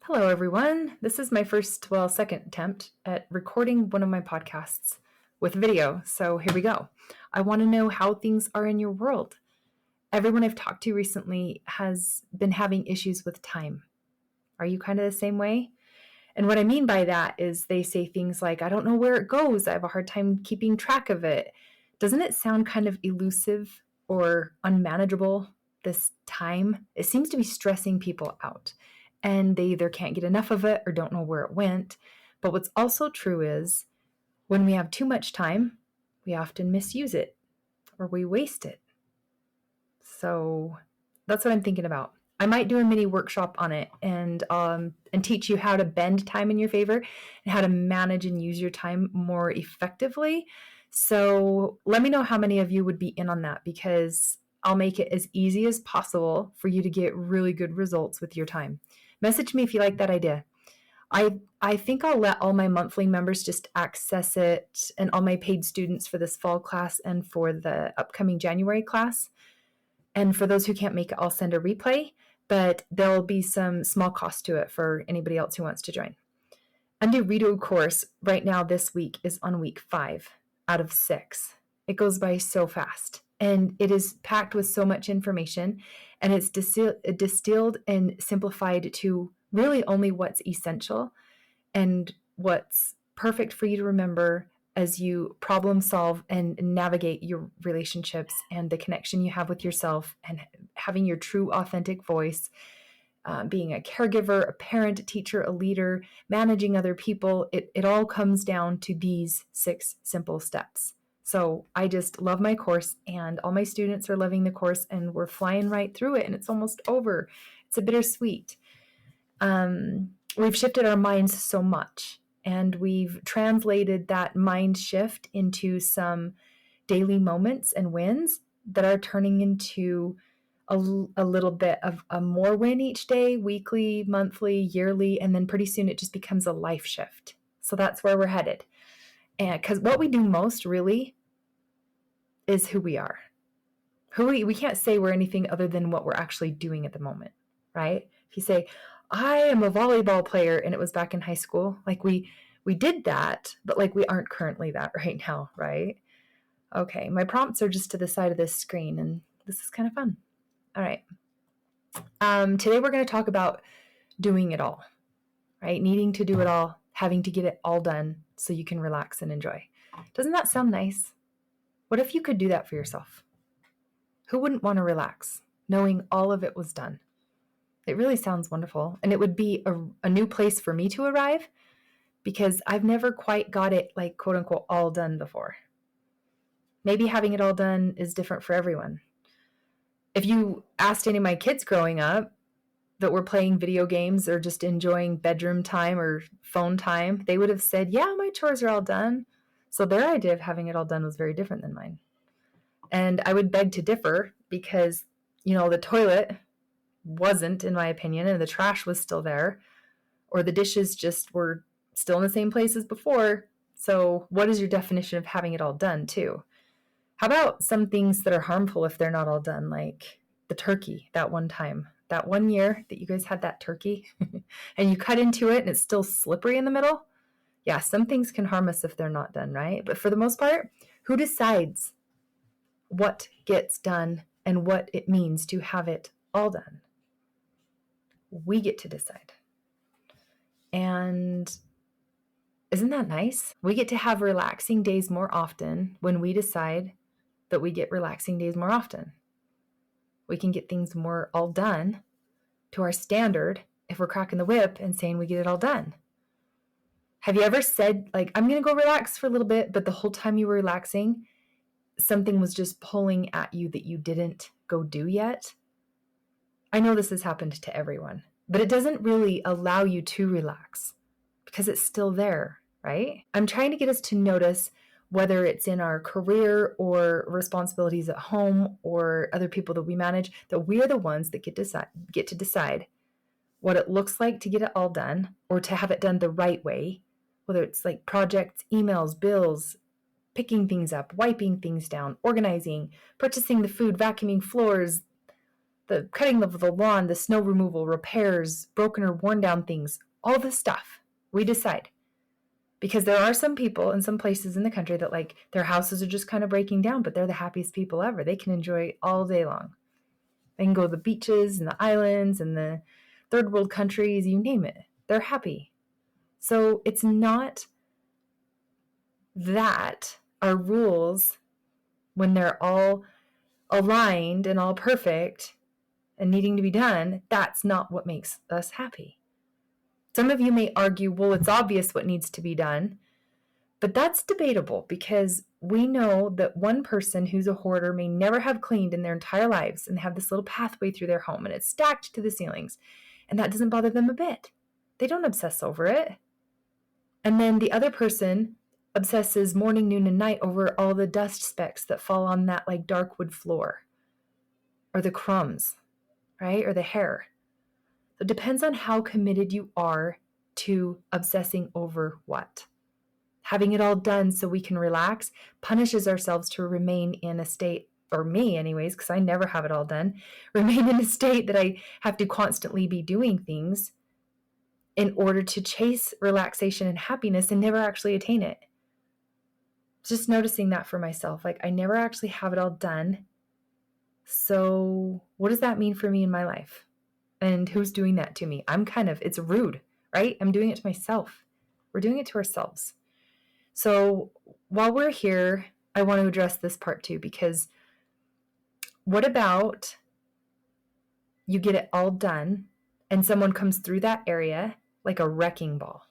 Hello, everyone. This is my second attempt at recording one of my podcasts with video. So here we go. I want to know how things are in your world. Everyone I've talked to recently has been having issues with time. Are you kind of the same way? And what I mean by that is they say things like, I don't know where it goes. I have a hard time keeping track of it. Doesn't it sound kind of elusive or unmanageable, this time? It seems to be stressing people out, and they either can't get enough of it or don't know where it went. But what's also true is when we have too much time, we often misuse it or we waste it. So that's what I'm thinking about. I might do a mini workshop on it and teach you how to bend time in your favor and how to manage and use your time more effectively. So let me know how many of you would be in on that, because I'll make it as easy as possible for you to get really good results with your time. Message me if you like that idea. I think I'll let all my monthly members just access it, and all my paid students for this fall class and for the upcoming January class. And for those who can't make it, I'll send a replay, but there'll be some small cost to it for anybody else who wants to join. Undo Redo course right now this week is on week 5 out of 6. It goes by so fast, and it is packed with so much information, and it's distilled and simplified to really only what's essential and what's perfect for you to remember as you problem solve and navigate your relationships and the connection you have with yourself, and having your true authentic voice, being a caregiver, a parent, a teacher, a leader, managing other people. It all comes down to these 6 simple steps. So I just love my course, and all my students are loving the course, and we're flying right through it, and it's almost over. It's a bittersweet. We've shifted our minds so much, and we've translated that mind shift into some daily moments and wins that are turning into a little bit of a more win each day, weekly, monthly, yearly, and then pretty soon it just becomes a life shift. So that's where we're headed. And because what we do most really is who we are. We can't say we're anything other than what we're actually doing at the moment, right? If you say, I am a volleyball player, and it was back in high school, like we did that, but like we aren't currently that right now, right? Okay, my prompts are just to the side of this screen, and this is kind of fun. All right. Today we're going to talk about doing it all, right? Needing to do it all, having to get it all done so you can relax and enjoy. Doesn't that sound nice? What if you could do that for yourself? Who wouldn't want to relax, knowing all of it was done? It really sounds wonderful. And it would be a new place for me to arrive, because I've never quite got it, like, quote unquote, all done before. Maybe having it all done is different for everyone. If you asked any of my kids growing up that were playing video games or just enjoying bedroom time or phone time, they would have said, yeah, my chores are all done. So their idea of having it all done was very different than mine. And I would beg to differ, because, the toilet wasn't, in my opinion, and the trash was still there, or the dishes just were still in the same place as before. So what is your definition of having it all done too? How about some things that are harmful if they're not all done, like the turkey that one time, that one year that you guys had that turkey and you cut into it and it's still slippery in the middle? Yeah, some things can harm us if they're not done, right? But for the most part, who decides what gets done and what it means to have it all done? We get to decide. And isn't that nice? We get to have relaxing days more often when we decide that we get relaxing days more often. We can get things more all done to our standard if we're cracking the whip and saying we get it all done. Have you ever said, like, I'm going to go relax for a little bit, but the whole time you were relaxing, something was just pulling at you that you didn't go do yet? I know this has happened to everyone, but it doesn't really allow you to relax because it's still there, right? I'm trying to get us to notice, whether it's in our career or responsibilities at home or other people that we manage, that we're the ones that get to decide what it looks like to get it all done, or to have it done the right way, whether it's like projects, emails, bills, picking things up, wiping things down, organizing, purchasing the food, vacuuming floors, the cutting of the lawn, the snow removal, repairs, broken or worn down things, all this stuff. We decide. Because there are some people in some places in the country that like their houses are just kind of breaking down, but they're the happiest people ever. They can enjoy all day long. They can go to the beaches and the islands and the third world countries, you name it. They're happy. So it's not that our rules, when they're all aligned and all perfect and needing to be done, that's not what makes us happy. Some of you may argue, well, it's obvious what needs to be done, but that's debatable because we know that one person who's a hoarder may never have cleaned in their entire lives and have this little pathway through their home and it's stacked to the ceilings, and that doesn't bother them a bit. They don't obsess over it. And then the other person obsesses morning, noon, and night over all the dust specks that fall on that like dark wood floor or the crumbs, right? Or the hair. It depends on how committed you are to obsessing over what. Having it all done so we can relax punishes ourselves to remain in a state, or me anyways, because I never have it all done, remain in a state that I have to constantly be doing things in order to chase relaxation and happiness and never actually attain it. Just noticing that for myself, like I never actually have it all done. So what does that mean for me in my life? And who's doing that to me? It's rude, right? I'm doing it to myself. We're doing it to ourselves. So while we're here, I want to address this part too, because what about you get it all done and someone comes through that area like a wrecking ball?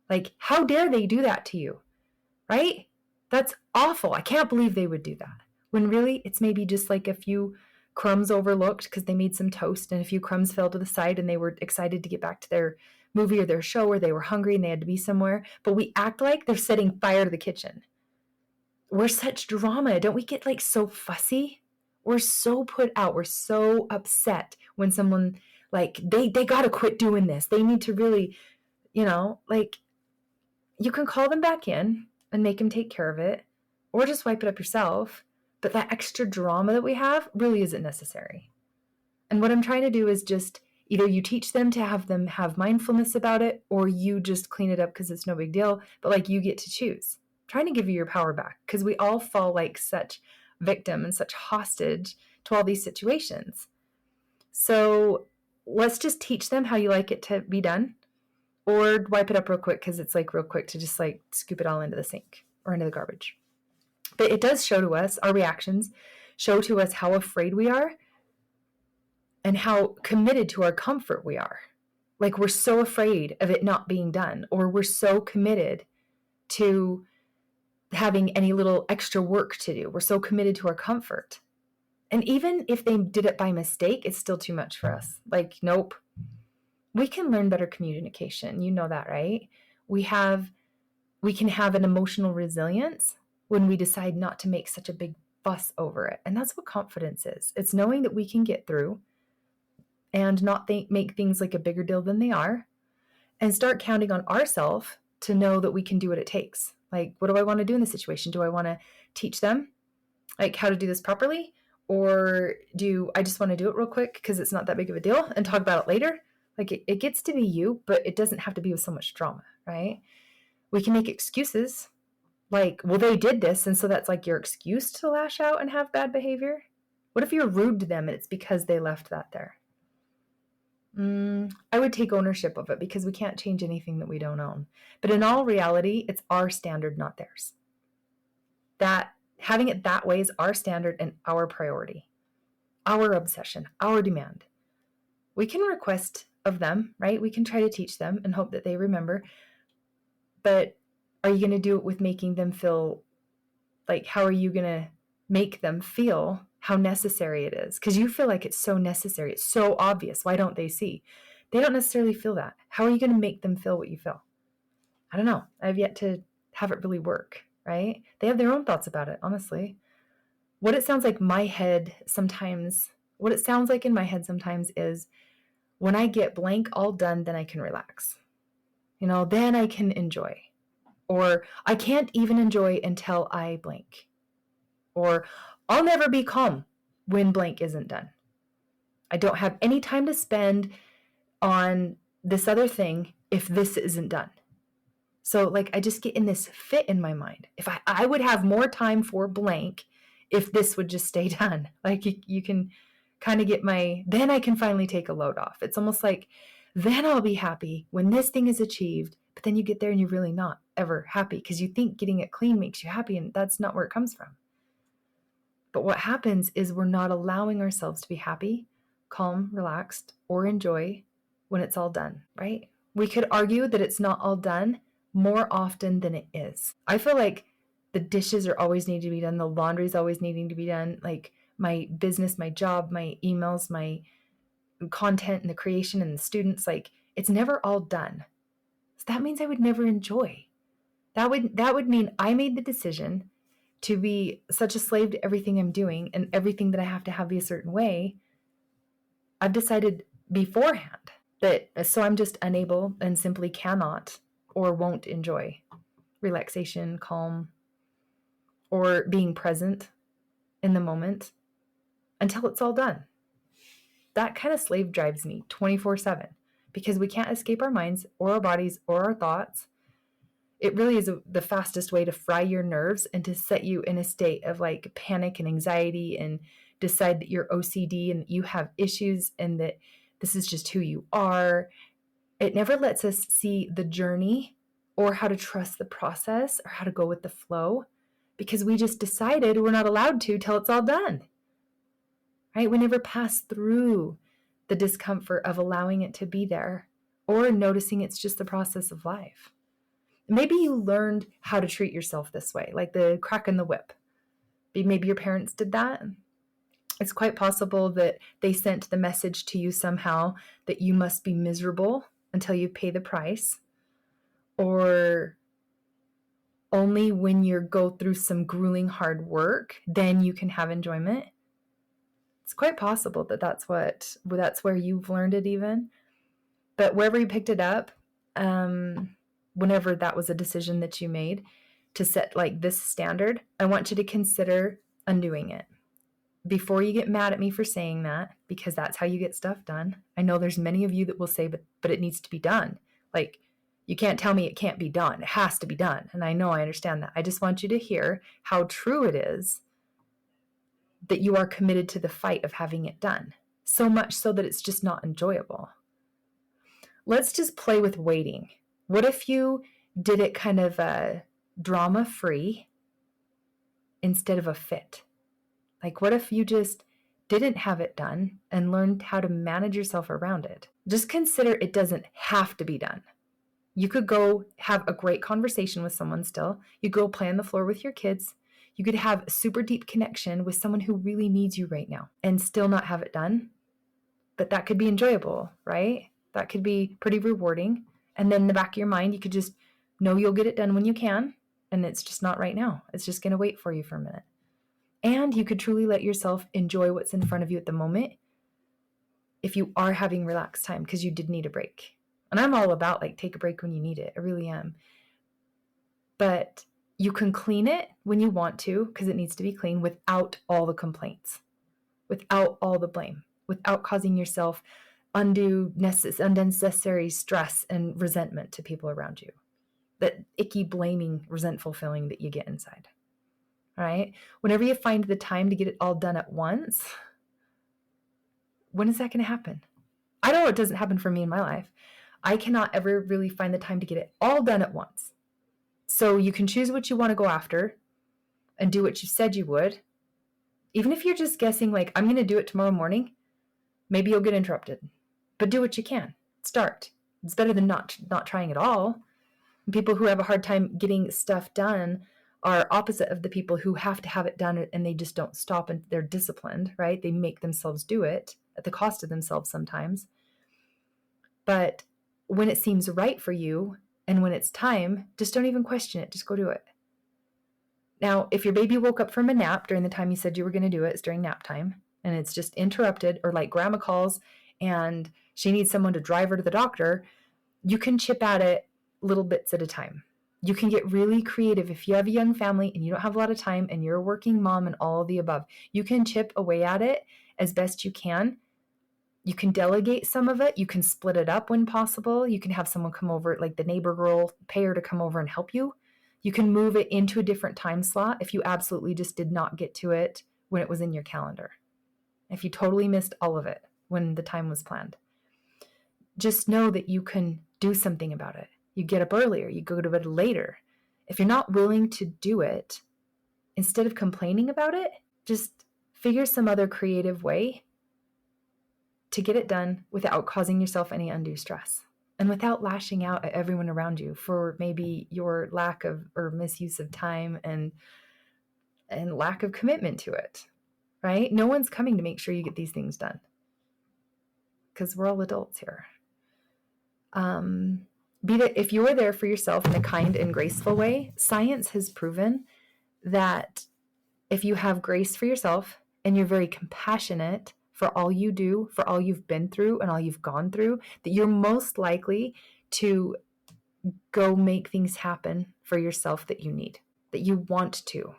Like, how dare they do that to you, right? That's awful. I can't believe they would do that. When really it's maybe just like a few crumbs overlooked because they made some toast and a few crumbs fell to the side and they were excited to get back to their movie or their show, or they were hungry and they had to be somewhere. But we act like they're setting fire to the kitchen. We're such drama. Don't we get like so fussy? We're so put out. We're so upset when someone like they got to quit doing this. They need to really, like you can call them back in and make them take care of it or just wipe it up yourself. But that extra drama that we have really isn't necessary. And what I'm trying to do is just either you teach them to have mindfulness about it, or you just clean it up because it's no big deal. But like you get to choose. I'm trying to give you your power back because we all fall like such victim and such hostage to all these situations. So let's just teach them how you like it to be done, or wipe it up real quick because it's like real quick to just like scoop it all into the sink or into the garbage. But it does show to us, our reactions show to us how afraid we are and how committed to our comfort we are. Like we're so afraid of it not being done, or we're so committed to having any little extra work to do. We're so committed to our comfort. And even if they did it by mistake, it's still too much for us. Like, nope. We can learn better communication. You know that, right? We can have an emotional resilience when we decide not to make such a big fuss over it. And that's what confidence is. It's knowing that we can get through and not make things like a bigger deal than they are, and start counting on ourselves to know that we can do what it takes. Like, what do I want to do in this situation? Do I want to teach them like how to do this properly? Or do I just want to do it real quick because it's not that big of a deal and talk about it later? Like it gets to be you, but it doesn't have to be with so much drama, right? We can make excuses like, well, they did this, and so that's like your excuse to lash out and have bad behavior. What if you're rude to them and it's because they left that there? I would take ownership of it because we can't change anything that we don't own. But in all reality, it's our standard, not theirs. That having it that way is our standard and our priority, our obsession, our demand. We can request of them, right? We can try to teach them and hope that they remember. But are you going to do it with making them feel like, how are you going to make them feel how necessary it is? Because you feel like it's so necessary. It's so obvious. Why don't they see? They don't necessarily feel that. How are you going to make them feel what you feel? I don't know. I've yet to have it really work, right? They have their own thoughts about it, honestly. What it sounds like in my head sometimes is when I get blank all done, then I can relax. Then I can enjoy. Or I can't even enjoy until I blank. Or I'll never be calm when blank isn't done. I don't have any time to spend on this other thing if this isn't done. So like I just get in this fit in my mind. If I would have more time for blank if this would just stay done. Like you can kind of get then I can finally take a load off. It's almost like then I'll be happy when this thing is achieved. But then you get there and you're really not ever happy because you think getting it clean makes you happy, and that's not where it comes from. But what happens is we're not allowing ourselves to be happy, calm, relaxed, or enjoy when it's all done, right? We could argue that it's not all done more often than it is. I feel like the dishes are always needing to be done. The laundry is always needing to be done. Like my business, my job, my emails, my content and the creation and the students, like it's never all done. So that means I would never enjoy. That would mean I made the decision to be such a slave to everything I'm doing and everything that I have to have be a certain way. I've decided beforehand that so I'm just unable and simply cannot or won't enjoy relaxation, calm, or being present in the moment until it's all done. That kind of slave drives me 24/7 because we can't escape our minds or our bodies or our thoughts. It really is the fastest way to fry your nerves and to set you in a state of like panic and anxiety and decide that you're OCD and that you have issues and that this is just who you are. It never lets us see the journey or how to trust the process or how to go with the flow because we just decided we're not allowed to till it's all done, right? We never pass through the discomfort of allowing it to be there or noticing it's just the process of life. Maybe you learned how to treat yourself this way, like the crack in the whip. Maybe your parents did that. It's quite possible that they sent the message to you somehow that you must be miserable until you pay the price, or only when you go through some grueling hard work, then you can have enjoyment. It's quite possible that that's where you've learned it even. But wherever you picked it up, whenever that was a decision that you made to set like this standard, I want you to consider undoing it. Before you get mad at me for saying that, because that's how you get stuff done. I know there's many of you that will say, but it needs to be done. Like, you can't tell me it can't be done. It has to be done. And I know I understand that. I just want you to hear how true it is that you are committed to the fight of having it done. So much so that it's just not enjoyable. Let's just play with waiting. What if you did it kind of drama-free instead of a fit? Like, what if you just didn't have it done and learned how to manage yourself around it? Just consider it doesn't have to be done. You could go have a great conversation with someone still. You go play on the floor with your kids. You could have a super deep connection with someone who really needs you right now and still not have it done. But that could be enjoyable, right? That could be pretty rewarding. And then in the back of your mind, you could just know you'll get it done when you can. And it's just not right now. It's just going to wait for you for a minute. And you could truly let yourself enjoy what's in front of you at the moment if you are having relaxed time because you did need a break. And I'm all about like take a break when you need it. I really am. But you can clean it when you want to because it needs to be clean without all the complaints, without all the blame, without causing yourself unnecessary stress and resentment to people around you. That icky, blaming, resentful feeling that you get inside. All right? Whenever you find the time to get it all done at once, when is that going to happen? I know it doesn't happen for me in my life. I cannot ever really find the time to get it all done at once. So you can choose what you want to go after and do what you said you would. Even if you're just guessing like, I'm going to do it tomorrow morning, maybe you'll get interrupted. But do what you can. Start. It's better than not trying at all. People who have a hard time getting stuff done are opposite of the people who have to have it done and they just don't stop and they're disciplined, right? They make themselves do it at the cost of themselves sometimes. But when it seems right for you and when it's time, just don't even question it. Just go do it. Now, if your baby woke up from a nap during the time you said you were going to do it, it's during nap time, and it's just interrupted, or like grandma calls and she needs someone to drive her to the doctor, you can chip at it little bits at a time. You can get really creative if you have a young family and you don't have a lot of time and you're a working mom and all of the above. You can chip away at it as best you can You can delegate some of it. You can split it up when possible. You can have someone come over, like the neighbor girl, pay her to come over and help you. You can move it into a different time slot if you absolutely just did not get to it when it was in your calendar. If you totally missed all of it when the time was planned. Just know that you can do something about it. You get up earlier, you go to bed later. If you're not willing to do it, instead of complaining about it, just figure some other creative way to get it done without causing yourself any undue stress and without lashing out at everyone around you for maybe your lack of or misuse of time and lack of commitment to it, right? No one's coming to make sure you get these things done because we're all adults here. If you are there for yourself in a kind and graceful way, science has proven that if you have grace for yourself and you're very compassionate for all you do, for all you've been through and all you've gone through, that you're most likely to go make things happen for yourself that you need, that you want to.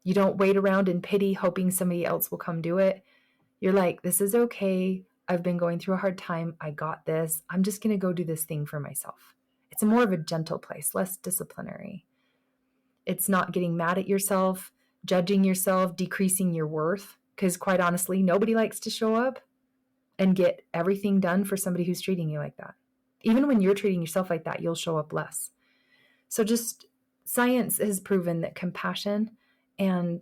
You don't wait around in pity hoping somebody else will come do it. You're like, this is okay. I've been going through a hard time. I got this. I'm just going to go do this thing for myself. It's more of a gentle place, less disciplinary. It's not getting mad at yourself, judging yourself, decreasing your worth. Because quite honestly, nobody likes to show up and get everything done for somebody who's treating you like that. Even when you're treating yourself like that, you'll show up less. So just science has proven that compassion and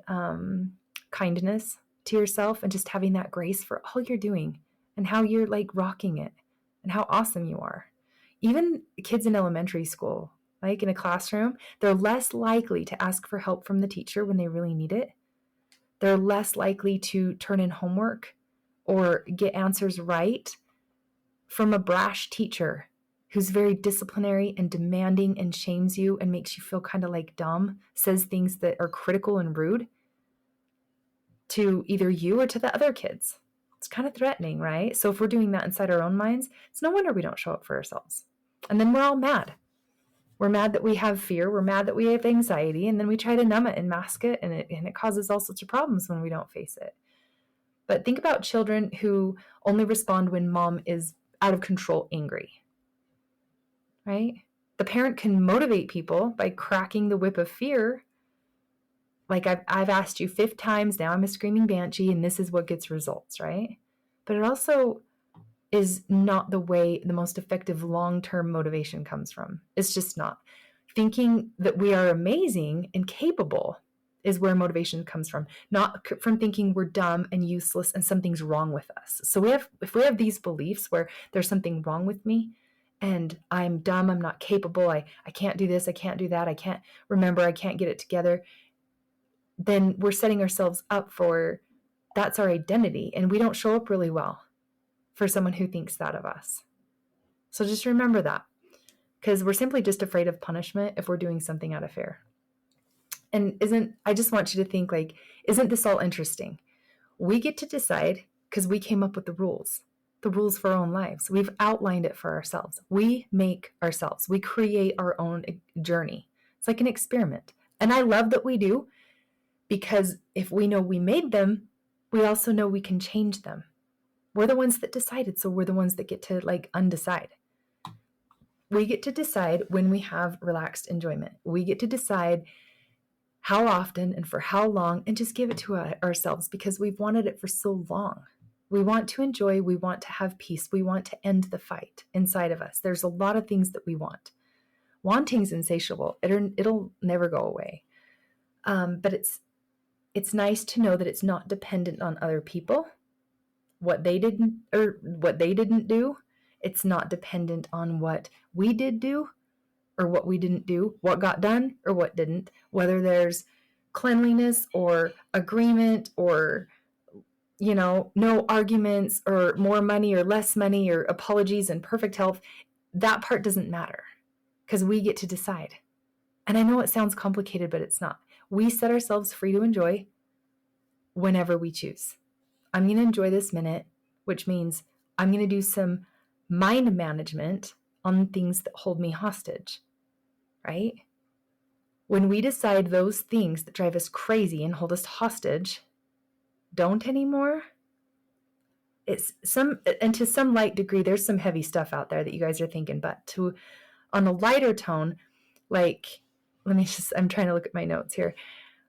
kindness to yourself and just having that grace for all you're doing and how you're like rocking it and how awesome you are. Even kids in elementary school, like in a classroom, they're less likely to ask for help from the teacher when they really need it. They're less likely to turn in homework or get answers right from a brash teacher who's very disciplinary and demanding and shames you and makes you feel kind of like dumb, says things that are critical and rude to either you or to the other kids. It's kind of threatening, right? So if we're doing that inside our own minds, it's no wonder we don't show up for ourselves. And then we're all mad. We're mad that we have fear. We're mad that we have anxiety. And then we try to numb it and mask it. And it causes all sorts of problems when we don't face it. But think about children who only respond when mom is out of control angry, right? The parent can motivate people by cracking the whip of fear. Like I've asked you 5 times now, I'm a screaming banshee, and this is what gets results, right? But it also is not the way the most effective long-term motivation comes from. It's just not. Thinking that we are amazing and capable is where motivation comes from, not from thinking we're dumb and useless and something's wrong with us. So if we have these beliefs where there's something wrong with me and I'm dumb, I'm not capable, I can't do this, I can't do that, I can't remember, I can't get it together, then we're setting ourselves up for that's our identity, and we don't show up really well for someone who thinks that of us. So just remember that, because we're simply just afraid of punishment if we're doing something out of fear. And I just want you to think like, isn't this all interesting? We get to decide because we came up with the rules for our own lives. We've outlined it for ourselves. We make ourselves. We create our own journey. It's like an experiment. And I love that we do, because if we know we made them, we also know we can change them. We're the ones that decided, so we're the ones that get to like undecide. We get to decide when we have relaxed enjoyment. We get to decide how often and for how long, and just give it to ourselves because we've wanted it for so long. We want to enjoy, we want to have peace, we want to end the fight inside of us. There's a lot of things that we want. Wanting's insatiable. It'll never go away. But it's nice to know that it's not dependent on other people, what they didn't do. It's not dependent on what we did do or what we didn't do, what got done or what didn't, whether there's cleanliness or agreement or, no arguments or more money or less money or apologies and perfect health. That part doesn't matter because we get to decide. And I know it sounds complicated, but it's not. We set ourselves free to enjoy whenever we choose. I'm going to enjoy this minute, which means I'm going to do some mind management on things that hold me hostage, right? When we decide those things that drive us crazy and hold us hostage don't anymore, it's and to some light degree, there's some heavy stuff out there that you guys are thinking, but on a lighter tone, like, I'm trying to look at my notes here.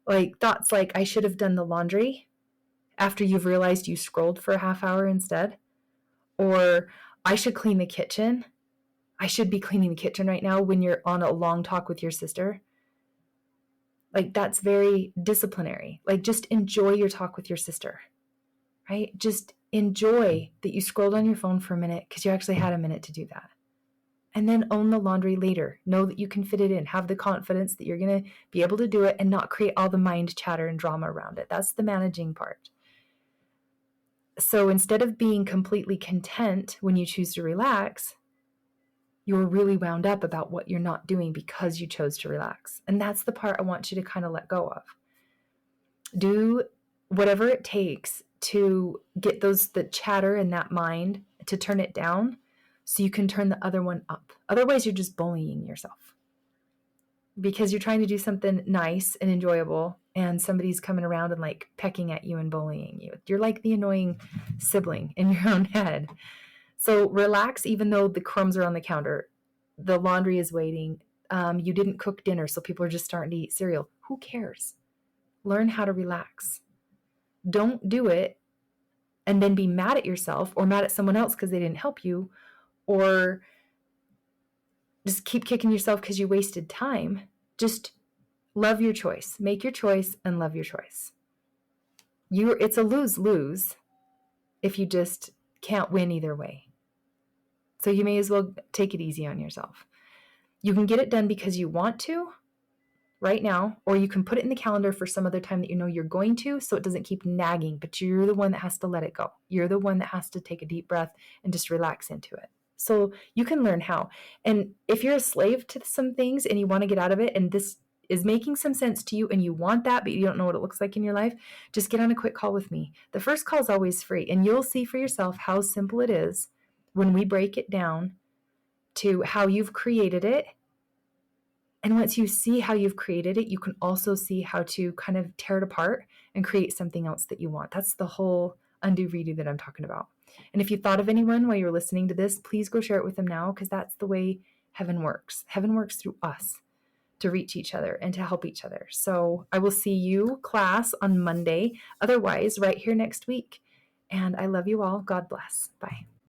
Like thoughts like, I should have done the laundry after you've realized you scrolled for a half hour instead. Or I should clean the kitchen. I should be cleaning the kitchen right now when you're on a long talk with your sister. Like that's very disciplinary. Like just enjoy your talk with your sister, right? Just enjoy that you scrolled on your phone for a minute because you actually had a minute to do that. And then own the laundry later. Know that you can fit it in. Have the confidence that you're going to be able to do it and not create all the mind chatter and drama around it. That's the managing part. So instead of being completely content when you choose to relax, you're really wound up about what you're not doing because you chose to relax. And that's the part I want you to kind of let go of. Do whatever it takes to get the chatter in that mind, to turn it down so you can turn the other one up. Otherwise, you're just bullying yourself because you're trying to do something nice and enjoyable and somebody's coming around and like pecking at you and bullying you. You're like the annoying sibling in your own head. So relax, even though the crumbs are on the counter, the laundry is waiting, you didn't cook dinner, so people are just starting to eat cereal. Who cares? Learn how to relax. Don't do it and then be mad at yourself or mad at someone else because they didn't help you, or just keep kicking yourself because you wasted time. Just love your choice. Make your choice and love your choice. It's a lose-lose if you just can't win either way. So you may as well take it easy on yourself. You can get it done because you want to right now, or you can put it in the calendar for some other time that you know you're going to, so it doesn't keep nagging, but you're the one that has to let it go. You're the one that has to take a deep breath and just relax into it. So you can learn how. And if you're a slave to some things and you want to get out of it, and this is making some sense to you and you want that, but you don't know what it looks like in your life, just get on a quick call with me. The first call is always free, and you'll see for yourself how simple it is when we break it down to how you've created it. And once you see how you've created it, you can also see how to kind of tear it apart and create something else that you want. That's the whole undo redo that I'm talking about. And if you thought of anyone while you're listening to this, please go share it with them now, because that's the way heaven works. Heaven works through us to reach each other and to help each other. So I will see you, class, on Monday. Otherwise, right here next week. And I love you all. God bless. Bye.